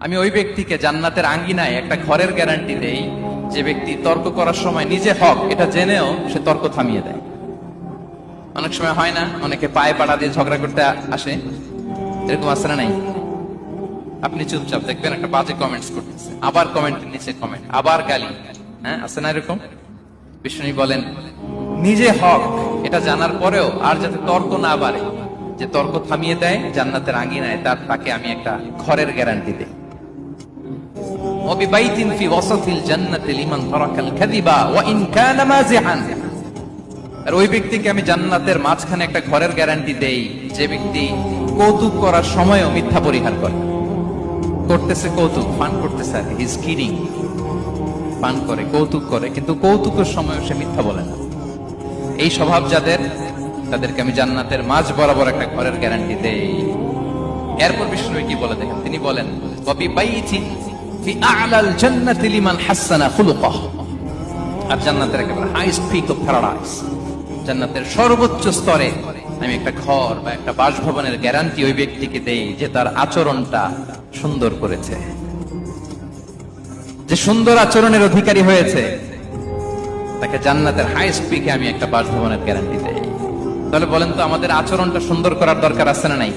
আমি ওই ব্যক্তিকে জান্নাতের আঙ্গিনায় একটা ঘরের গ্যারান্টি দেই যে ব্যক্তি তর্ক করার সময় নিজে হক এটা জেনেও সে তর্ক থামিয়ে দেয়। অনেক সময় হয় না, অনেকে পায়ে পাড়া দিয়ে ঝগড়া করতে আসে, এরকম আছে না নাই? আপনি চুপচাপ দেখবেন একটা বাজে কমেন্টস করতেছে, আবার কমেন্টের নিচে কমেন্ট, আবার গালি, হ্যাঁ আছে না এরকম? বিষ্ণু বলেন নিজে হক এটা জানার পরেও আর যাতে তর্ক না বাড়ে, যে তর্ক থামিয়ে দেয় জান্নাতের আঙ্গিনায় তাকে আমি একটা ঘরের গ্যারান্টি দেই। ওয়াবিবাইতিন ফি ওয়াসাতিল জান্নাতি লিমান তারাকাল কাযিবা ওয়া ইন কানা মাযিহান। আর ওই ব্যক্তিকে আমি জান্নাতের মাঝখানে একটা ঘরের গ্যারান্টি দেই যে ব্যক্তি কৌতুক করার সময়ও মিথ্যা পরিহার করে। করতেছে কৌতুক, ফান করতেছে, আর হি ইজ কিডিং, ফান করে, কৌতুক করে, কিন্তু কৌতুকের সময়ও সে মিথ্যা বলে না। এই স্বভাব যাদের, তাদেরকে আমি জান্নাতের মাঝ বরাবর একটা ঘরের গ্যারান্টি দেই। এরপর বিষ্ণু কি বলে দেখেন, তিনি বলেন ওয়াবিবাইতিন ফি আ'লাল জান্নাতি লিমান হাসানা খুলুকাহু। আর জান্নাতের একেবারে হাইস্ট পিক অফ প্যারাডাইস, জান্নাতের সর্বোচ্চ স্তরে আমি একটা ঘর বা একটা বাসভবনের গ্যারান্টি ওই ব্যক্তিকে দেই যে তার আচরণটা সুন্দর করেছে, যে সুন্দর আচরণের অধিকারী হয়েছে, তাকে জান্নাতের হাইস্ট পিকে আমি একটা বাসভবনের গ্যারান্টি দেই। তাহলে বলেন তো আমাদের আচরণটা সুন্দর করার দরকার আছে না নাই?